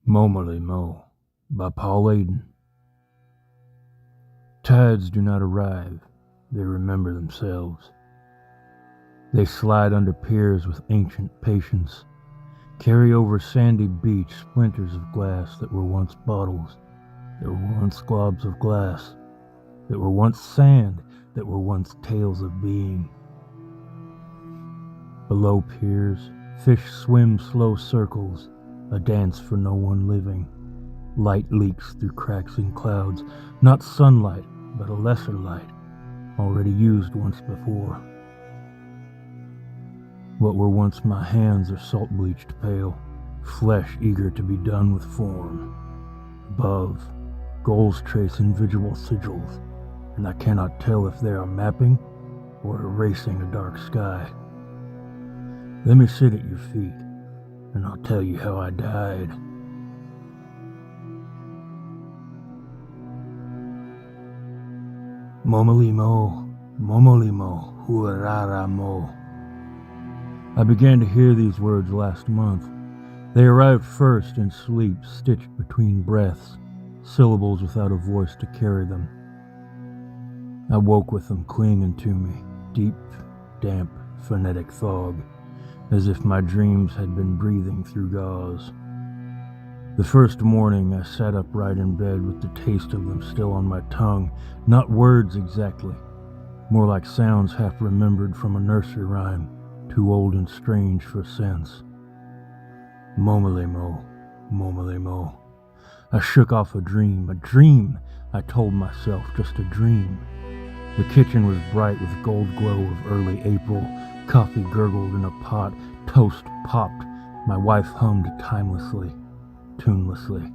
Momilimo by Paul Aden. Tides do not arrive, they remember themselves. They slide under piers with ancient patience, carry over sandy beach splinters of glass that were once bottles, that were once globs of glass, that were once sand, that were once tales of being. Below piers, fish swim slow circles, a dance for no one living. Light leaks through cracks in clouds, not sunlight, but a lesser light, already used once before. What were once my hands are salt-bleached pale, flesh eager to be done with form. Above, goals trace invisible sigils, and I cannot tell if they are mapping or erasing a dark sky. Let me sit at your feet, and I'll tell you how I died. Momilimo, Momilimo, huararamo. I began to hear these words last month. They arrived first in sleep, stitched between breaths, syllables without a voice to carry them. I woke with them clinging to me, deep, damp, phonetic fog, as if my dreams had been breathing through gauze. The first morning I sat upright in bed with the taste of them still on my tongue, not words exactly, more like sounds half remembered from a nursery rhyme, too old and strange for sense. Momilimo, Momilimo. I shook off a dream, I told myself, just a dream. The kitchen was bright with gold glow of early April, coffee gurgled in a pot, toast popped, my wife hummed timelessly, tunelessly.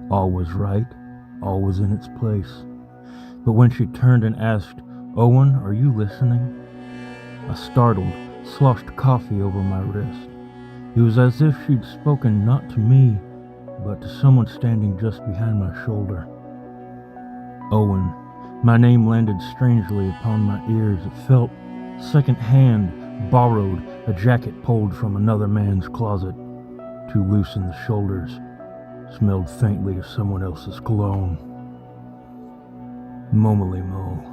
All was right, all was in its place. But when she turned and asked, "Owen, are you listening?" I startled, sloshed coffee over my wrist. It was as if she'd spoken not to me, but to someone standing just behind my shoulder. Owen. My name landed strangely upon my ears. It felt second-hand, borrowed, a jacket pulled from another man's closet, too loose in the shoulders, smelled faintly of someone else's cologne. Momilimo,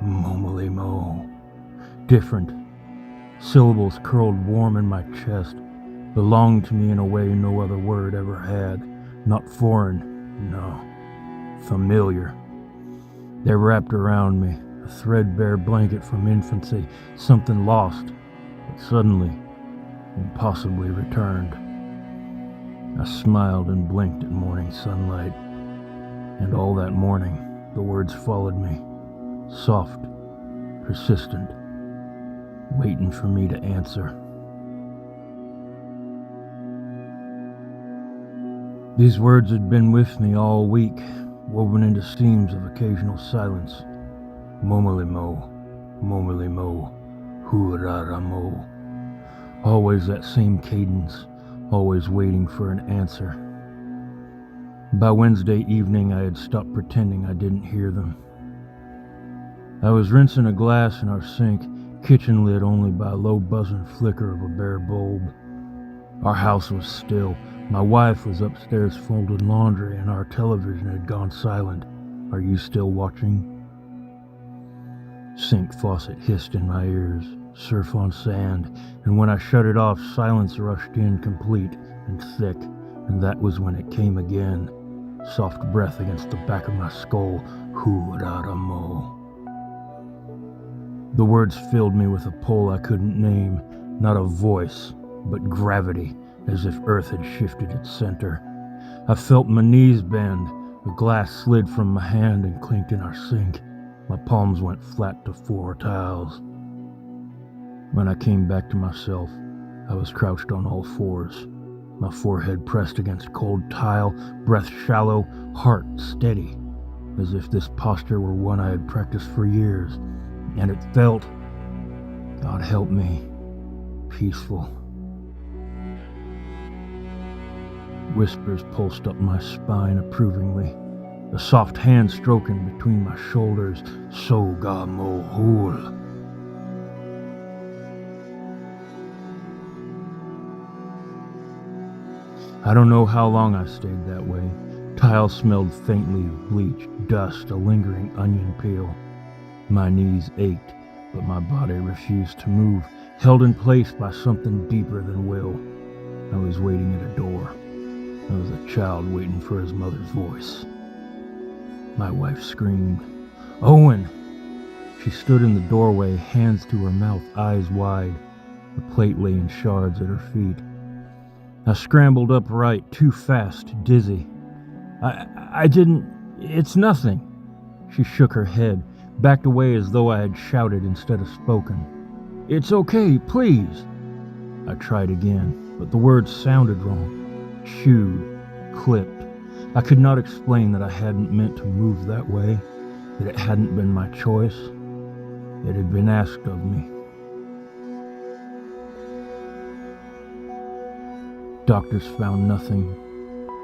Momilimo. Different. Syllables curled warm in my chest, belonged to me in a way no other word ever had. Not foreign, no. Familiar. They wrapped around me, a threadbare blanket from infancy, something lost, but suddenly, impossibly returned. I smiled and blinked at morning sunlight, and all that morning the words followed me, soft, persistent, waiting for me to answer. These words had been with me all week, woven into seams of occasional silence. Momilimo, Momilimo, huararamo. Always that same cadence, always waiting for an answer. By Wednesday evening I had stopped pretending I didn't hear them. I was rinsing a glass in our sink, kitchen lit only by a low buzzing flicker of a bare bulb. Our house was still. My wife was upstairs folding laundry, and our television had gone silent. Are you still watching? Sink faucet hissed in my ears, surf on sand, and when I shut it off, silence rushed in complete and thick, and that was when it came again. Soft breath against the back of my skull, huararamo. The words filled me with a pull I couldn't name, not a voice, but gravity, as if earth had shifted its center. I felt my knees bend. The glass slid from my hand and clinked in our sink. My palms went flat to floor tiles. When I came back to myself, I was crouched on all fours, my forehead pressed against cold tile, breath shallow, heart steady, as if this posture were one I had practiced for years, and it felt, God help me, peaceful. Whispers pulsed up my spine approvingly, a soft hand stroking between my shoulders. Soga mohul. I don't know how long I stayed that way. Tile smelled faintly of bleach, dust, a lingering onion peel. My knees ached, but my body refused to move, held in place by something deeper than will. I was waiting at a door. I was a child waiting for his mother's voice. My wife screamed, "Owen!" She stood in the doorway, hands to her mouth, eyes wide. The plate lay in shards at her feet. I scrambled upright, too fast, dizzy. I didn't... It's nothing. She shook her head, backed away as though I had shouted instead of spoken. "It's okay, please." I tried again, but the words sounded wrong. Chewed, clipped. I could not explain that I hadn't meant to move that way, that it hadn't been my choice. It had been asked of me. Doctors found nothing.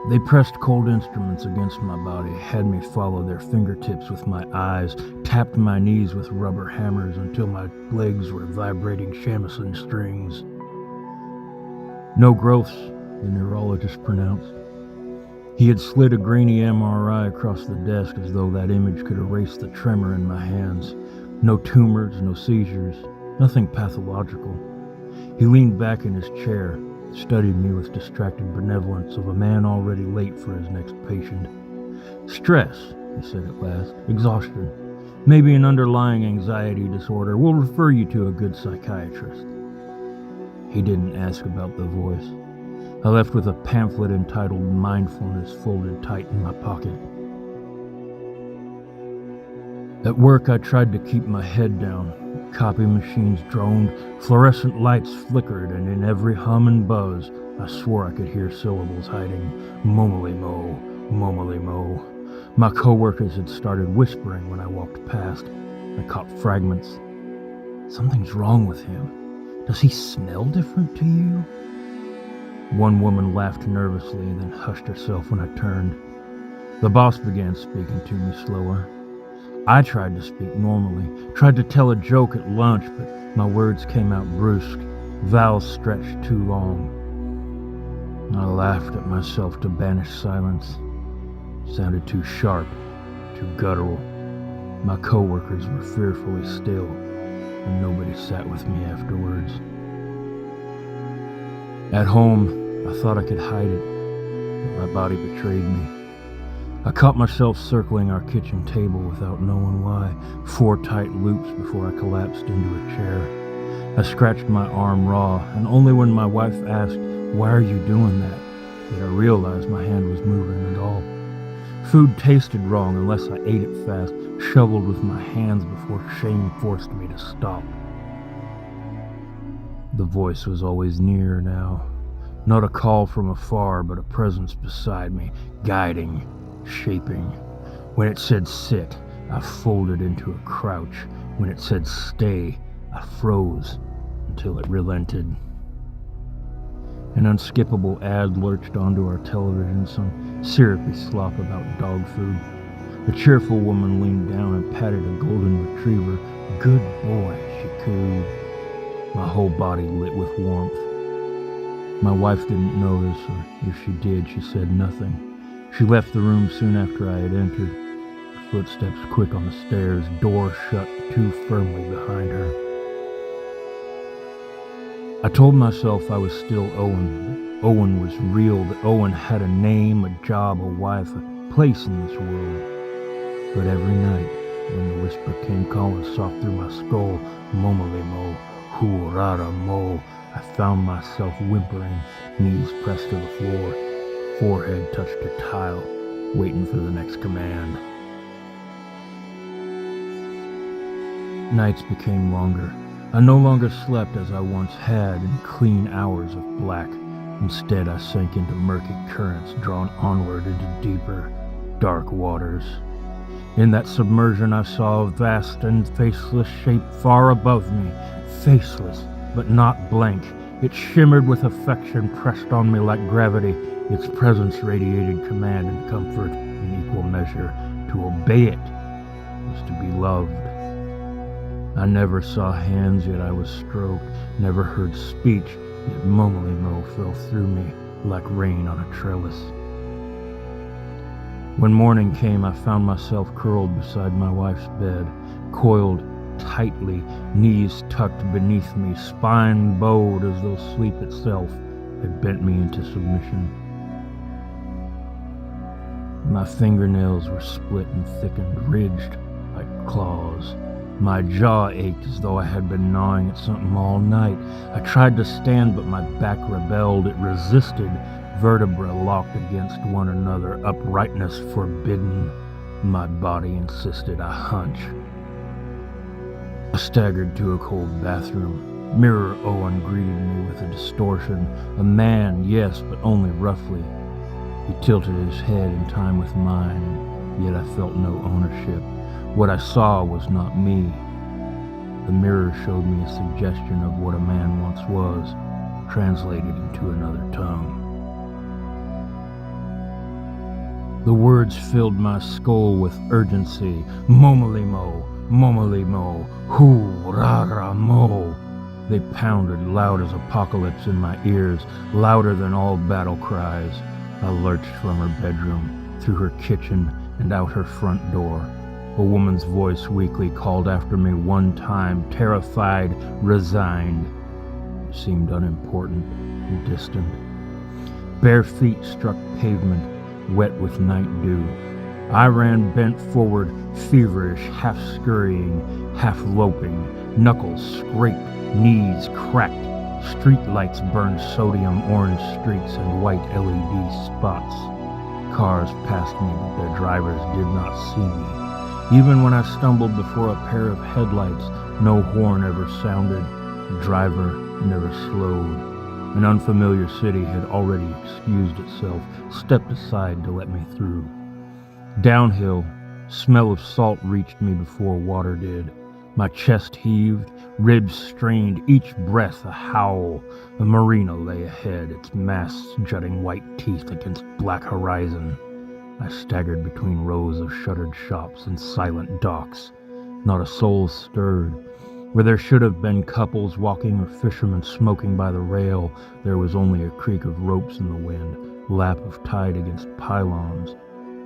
They pressed cold instruments against my body, had me follow their fingertips with my eyes, tapped my knees with rubber hammers until my legs were vibrating shamisen strings. No growths, the neurologist pronounced. He had slid a grainy MRI across the desk as though that image could erase the tremor in my hands. No tumors, no seizures, nothing pathological. He leaned back in his chair, studied me with distracted benevolence of a man already late for his next patient. "Stress," he said at last. "Exhaustion. Maybe an underlying anxiety disorder. We'll refer you to a good psychiatrist." He didn't ask about the voice. I left with a pamphlet entitled Mindfulness folded tight in my pocket. At work, I tried to keep my head down. Copy machines droned, fluorescent lights flickered, and in every hum and buzz, I swore I could hear syllables hiding. Momilimo, Momilimo. My coworkers had started whispering when I walked past. I caught fragments. "Something's wrong with him. Does he smell different to you?" One woman laughed nervously and then hushed herself when I turned. The boss began speaking to me slower. I tried to speak normally, tried to tell a joke at lunch, but my words came out brusque, vowels stretched too long. I laughed at myself to banish silence. It sounded too sharp, too guttural. My coworkers were fearfully still, and nobody sat with me afterwards. At home, I thought I could hide it, but my body betrayed me. I caught myself circling our kitchen table without knowing why, 4 tight loops before I collapsed into a chair. I scratched my arm raw, and only when my wife asked, "Why are you doing that?" did I realize my hand was moving at all. Food tasted wrong unless I ate it fast, shoveled with my hands before shame forced me to stop. The voice was always near now. Not a call from afar, but a presence beside me, guiding, shaping. When it said sit, I folded into a crouch. When it said stay, I froze until it relented. An unskippable ad lurched onto our television, some syrupy slop about dog food. A cheerful woman leaned down and patted a golden retriever. "Good boy," she cooed. My whole body lit with warmth. My wife didn't notice, or if she did, she said nothing. She left the room soon after I had entered. Footsteps quick on the stairs, door shut too firmly behind her. I told myself I was still Owen, that Owen was real, that Owen had a name, a job, a wife, a place in this world. But every night, when the whisper came calling soft through my skull, Momilimo, Hurara Mo, I found myself whimpering, knees pressed to the floor, forehead touched to tile, waiting for the next command. Nights became longer. I no longer slept as I once had in clean hours of black. Instead, I sank into murky currents drawn onward into deeper, dark waters. In that submersion, I saw a vast and faceless shape far above me, faceless, but not blank. It shimmered with affection, pressed on me like gravity. Its presence radiated command and comfort in equal measure. To obey it was to be loved. I never saw hands, yet I was stroked. Never heard speech, yet Momilimo fell through me. like rain on a trellis. When morning came, I found myself curled beside my wife's bed, coiled tightly, knees tucked beneath me, spine bowed as though sleep itself had bent me into submission. My fingernails were split and thickened, ridged like claws. My jaw ached as though I had been gnawing at something all night. I tried to stand, but my back rebelled. It resisted, vertebrae locked against one another, uprightness forbidden. My body insisted I hunch. I staggered to a cold bathroom. Mirror Owen greeted me with a distortion. A man, yes, but only roughly. He tilted his head in time with mine, yet I felt no ownership. What I saw was not me. The mirror showed me a suggestion of what a man once was, translated into another tongue. The words filled my skull with urgency. Momilimo, Momilimo, Hu-ra-ra-mo. They pounded loud as apocalypse in my ears, louder than all battle cries. I lurched from her bedroom, through her kitchen, and out her front door. A woman's voice weakly called after me one time, terrified, resigned. It seemed unimportant and distant. Bare feet struck pavement, wet with night dew. I ran bent forward, feverish, half scurrying, half loping. Knuckles scraped, knees cracked. Streetlights burned sodium-orange streets and white LED spots. Cars passed me, but their drivers did not see me. Even when I stumbled before a pair of headlights, no horn ever sounded. The driver never slowed. An unfamiliar city had already excused itself, stepped aside to let me through. Downhill, smell of salt reached me before water did. My chest heaved, ribs strained, each breath a howl. The marina lay ahead, its masts jutting white teeth against black horizon. I staggered between rows of shuttered shops and silent docks. Not a soul stirred. Where there should have been couples walking or fishermen smoking by the rail, there was only a creak of ropes in the wind, lap of tide against pylons.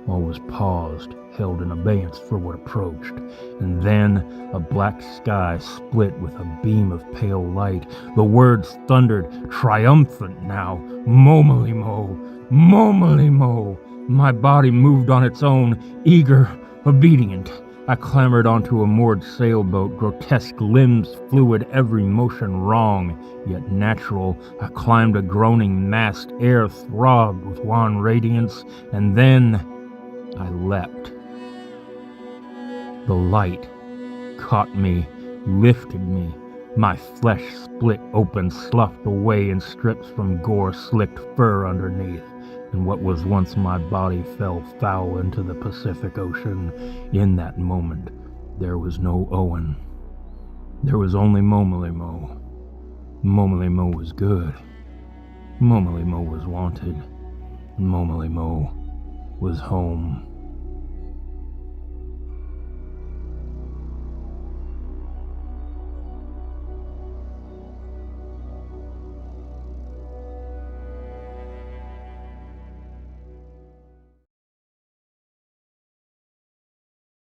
All was paused, held in abeyance for what approached, and then a black sky split with a beam of pale light. The words thundered, triumphant now, Momilimo, Momilimo. My body moved on its own, eager, obedient. I clambered onto a moored sailboat, grotesque limbs fluid, every motion wrong, yet natural. I climbed a groaning mast, air throbbed with wan radiance, and then I leapt. The light caught me, lifted me. My flesh split open, sloughed away in strips from gore-slicked fur underneath, and what was once my body fell foul into the Pacific Ocean. In that moment, there was no Owen. There was only Momilimo. Momilimo was good. Momilimo was wanted. Momilimo was home.